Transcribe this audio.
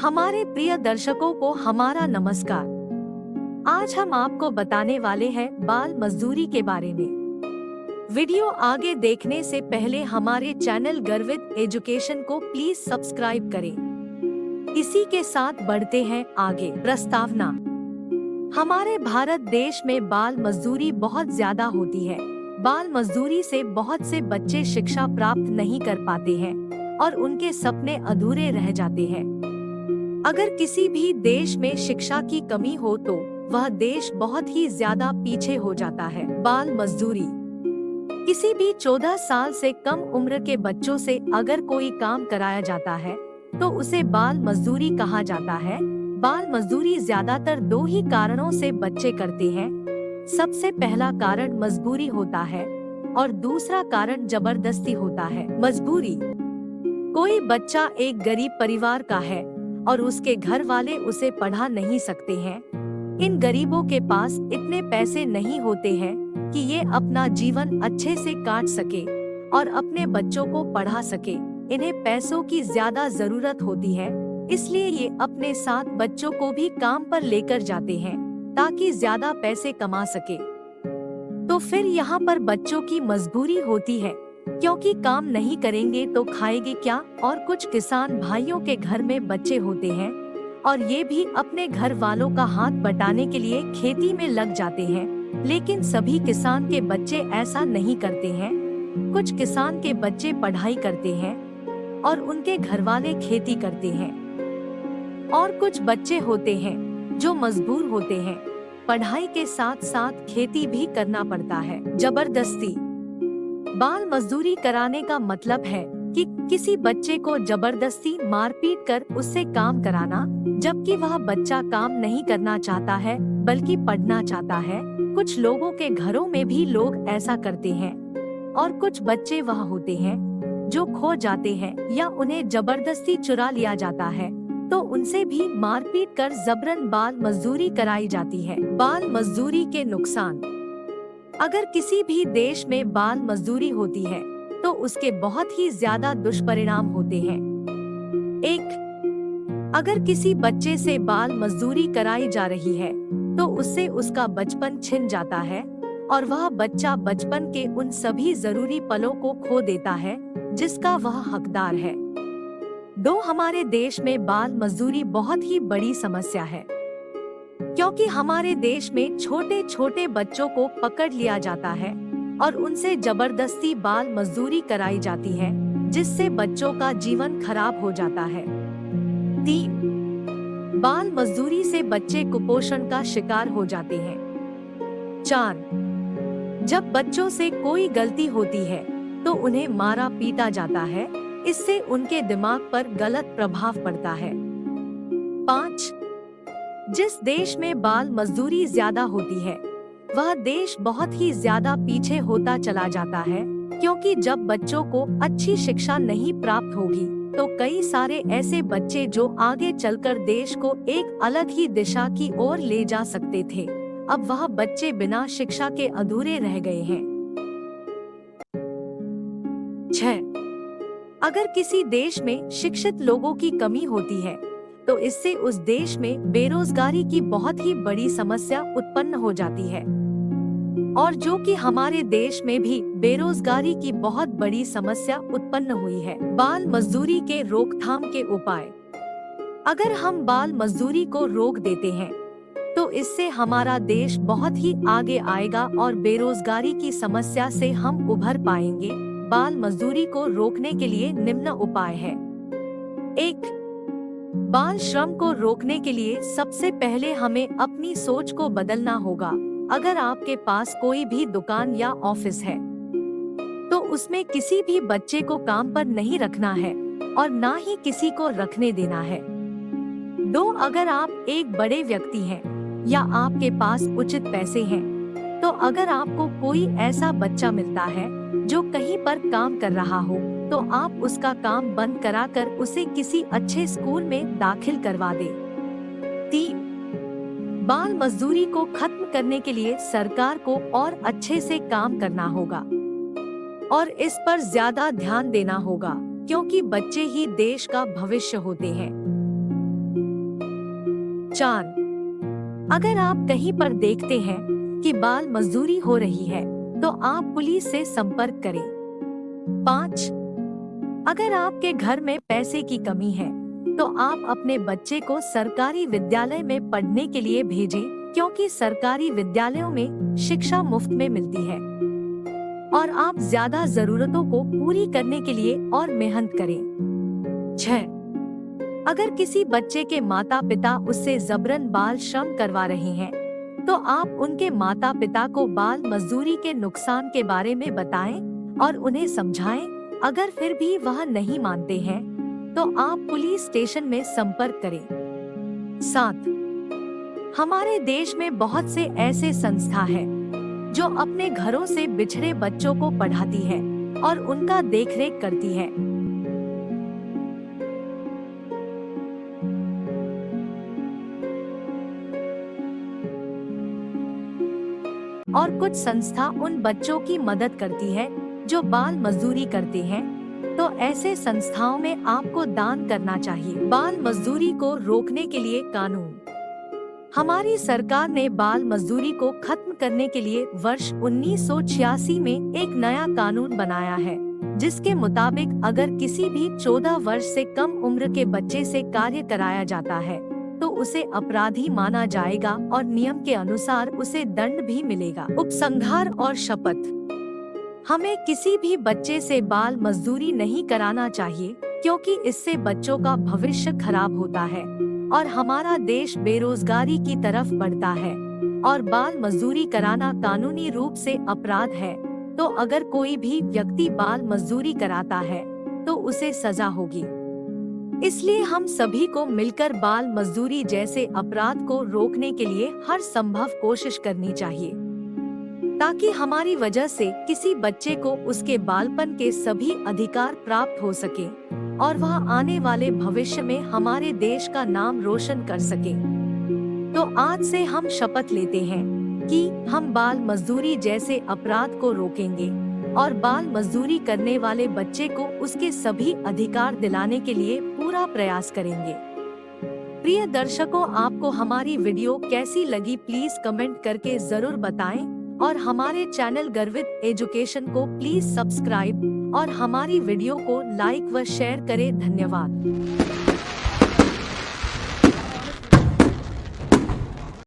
हमारे प्रिय दर्शकों को हमारा नमस्कार। आज हम आपको बताने वाले हैं बाल मजदूरी के बारे में। वीडियो आगे देखने से पहले हमारे चैनल गर्वित एजुकेशन को प्लीज सब्सक्राइब करें। इसी के साथ बढ़ते हैं आगे। प्रस्तावना। हमारे भारत देश में बाल मजदूरी बहुत ज्यादा होती है। बाल मजदूरी से बहुत से बच्चे शिक्षा प्राप्त नहीं कर पाते हैं और उनके सपने अधूरे रह जाते हैं। अगर किसी भी देश में शिक्षा की कमी हो तो वह देश बहुत ही ज्यादा पीछे हो जाता है। बाल मजदूरी। किसी भी 14 साल से कम उम्र के बच्चों से अगर कोई काम कराया जाता है तो उसे बाल मजदूरी कहा जाता है। बाल मजदूरी ज्यादातर दो ही कारणों से बच्चे करते हैं। सबसे पहला कारण मजबूरी होता है और दूसरा कारण जबरदस्ती होता है। मजबूरी। कोई बच्चा एक गरीब परिवार का है और उसके घर वाले उसे पढ़ा नहीं सकते हैं। इन गरीबों के पास इतने पैसे नहीं होते हैं कि ये अपना जीवन अच्छे से काट सके और अपने बच्चों को पढ़ा सके। इन्हें पैसों की ज्यादा जरूरत होती है, इसलिए ये अपने साथ बच्चों को भी काम पर लेकर जाते हैं ताकि ज्यादा पैसे कमा सके। तो फिर यहाँ पर बच्चों की मजबूरी होती है, क्योंकि काम नहीं करेंगे तो खाएंगे क्या। और कुछ किसान भाइयों के घर में बच्चे होते हैं और ये भी अपने घर वालों का हाथ बटाने के लिए खेती में लग जाते हैं, लेकिन सभी किसान के बच्चे ऐसा नहीं करते हैं। कुछ किसान के बच्चे पढ़ाई करते हैं और उनके घर वाले खेती करते हैं, और कुछ बच्चे होते हैं जो मजबूर होते हैं। पढ़ाई के साथ साथ खेती भी करना पड़ता है। जबरदस्ती। बाल मजदूरी कराने का मतलब है कि किसी बच्चे को जबरदस्ती मारपीट कर उससे काम कराना, जबकि वह बच्चा काम नहीं करना चाहता है बल्कि पढ़ना चाहता है। कुछ लोगों के घरों में भी लोग ऐसा करते हैं, और कुछ बच्चे वह होते हैं जो खो जाते हैं या उन्हें जबरदस्ती चुरा लिया जाता है, तो उनसे भी मारपीट कर जबरन बाल मजदूरी कराई जाती है। बाल मजदूरी के नुकसान। अगर किसी भी देश में बाल मजदूरी होती है तो उसके बहुत ही ज्यादा दुष्परिणाम होते हैं। 1. अगर किसी बच्चे से बाल मजदूरी कराई जा रही है तो उससे उसका बचपन छिन जाता है और वह बच्चा बचपन के उन सभी जरूरी पलों को खो देता है जिसका वह हकदार है। 2. हमारे देश में बाल मजदूरी बहुत ही बड़ी समस्या है, क्योंकि हमारे देश में छोटे छोटे बच्चों को पकड़ लिया जाता है और उनसे जबरदस्ती बाल मजदूरी कराई जाती है, जिससे बच्चों का जीवन खराब हो जाता है। 3. बाल मजदूरी से बच्चे कुपोषण का शिकार हो जाते हैं। 4. जब बच्चों से कोई गलती होती है तो उन्हें मारा पीटा जाता है, इससे उनके दिमाग पर गलत प्रभाव पड़ता है। 5. जिस देश में बाल मजदूरी ज्यादा होती है वह देश बहुत ही ज्यादा पीछे होता चला जाता है, क्योंकि जब बच्चों को अच्छी शिक्षा नहीं प्राप्त होगी तो कई सारे ऐसे बच्चे जो आगे चलकर देश को एक अलग ही दिशा की ओर ले जा सकते थे, अब वह बच्चे बिना शिक्षा के अधूरे रह गए हैं। 6. अगर किसी देश में शिक्षित लोगों की कमी होती है तो इससे उस देश में बेरोजगारी की बहुत ही बड़ी समस्या उत्पन्न हो जाती है, और जो कि हमारे देश में भी बेरोजगारी की बहुत बड़ी समस्या उत्पन्न हुई है। बाल मजदूरी के रोकथाम के उपाय। अगर हम बाल मजदूरी को रोक देते हैं तो इससे हमारा देश बहुत ही आगे आएगा और बेरोजगारी की समस्या से हम उभर पाएंगे। बाल मजदूरी को रोकने के लिए निम्न उपाय है। 1. बाल श्रम को रोकने के लिए सबसे पहले हमें अपनी सोच को बदलना होगा। अगर आपके पास कोई भी दुकान या ऑफिस है तो उसमें किसी भी बच्चे को काम पर नहीं रखना है और ना ही किसी को रखने देना है। 2. अगर आप एक बड़े व्यक्ति हैं या आपके पास उचित पैसे हैं तो अगर आपको कोई ऐसा बच्चा मिलता है जो कहीं पर काम कर रहा हो तो आप उसका काम बंद कराकर उसे किसी अच्छे स्कूल में दाखिल करवा दें। 3. बाल मजदूरी को खत्म करने के लिए सरकार को और अच्छे से काम करना होगा और इस पर ज्यादा ध्यान देना होगा, क्योंकि बच्चे ही देश का भविष्य होते हैं। 4. अगर आप कहीं पर देखते हैं कि बाल मजदूरी हो रही है तो आप पुलिस से संपर्क करें। 5. अगर आपके घर में पैसे की कमी है तो आप अपने बच्चे को सरकारी विद्यालय में पढ़ने के लिए भेजें, क्योंकि सरकारी विद्यालयों में शिक्षा मुफ्त में मिलती है और आप ज्यादा जरूरतों को पूरी करने के लिए और मेहनत करें। 6. अगर किसी बच्चे के माता पिता उससे जबरन बाल श्रम करवा रहे हैं तो आप उनके माता पिता को बाल मजदूरी के नुकसान के बारे में बताएं और उन्हें समझाएं। अगर फिर भी वह नहीं मानते हैं तो आप पुलिस स्टेशन में संपर्क करें। 7. हमारे देश में बहुत से ऐसे संस्था है जो अपने घरों से बिछड़े बच्चों को पढ़ाती है और उनका देखरेख करती है। और कुछ संस्था उन बच्चों की मदद करती है जो बाल मजदूरी करते हैं, तो ऐसे संस्थाओं में आपको दान करना चाहिए। बाल मजदूरी को रोकने के लिए कानून। हमारी सरकार ने बाल मजदूरी को खत्म करने के लिए वर्ष 1986 में एक नया कानून बनाया है, जिसके मुताबिक अगर किसी भी 14 वर्ष से कम उम्र के बच्चे से कार्य कराया जाता है तो उसे अपराधी माना जाएगा और नियम के अनुसार उसे दंड भी मिलेगा। उपसंहार और शपथ। हमें किसी भी बच्चे से बाल मजदूरी नहीं कराना चाहिए, क्योंकि इससे बच्चों का भविष्य खराब होता है और हमारा देश बेरोजगारी की तरफ बढ़ता है और बाल मजदूरी कराना कानूनी रूप से अपराध है। तो अगर कोई भी व्यक्ति बाल मजदूरी कराता है तो उसे सजा होगी। इसलिए हम सभी को मिलकर बाल मजदूरी जैसे अपराध को रोकने के लिए हर संभव कोशिश करनी चाहिए, ताकि हमारी वजह से किसी बच्चे को उसके बालपन के सभी अधिकार प्राप्त हो सके और वह आने वाले भविष्य में हमारे देश का नाम रोशन कर सके। तो आज से हम शपथ लेते हैं कि हम बाल मजदूरी जैसे अपराध को रोकेंगे और बाल मजदूरी करने वाले बच्चे को उसके सभी अधिकार दिलाने के लिए पूरा प्रयास करेंगे। प्रिय दर्शकों, आपको हमारी वीडियो कैसी लगी प्लीज कमेंट करके जरूर बताएं और हमारे चैनल गर्वित एजुकेशन को प्लीज सब्सक्राइब और हमारी वीडियो को लाइक व शेयर करें। धन्यवाद।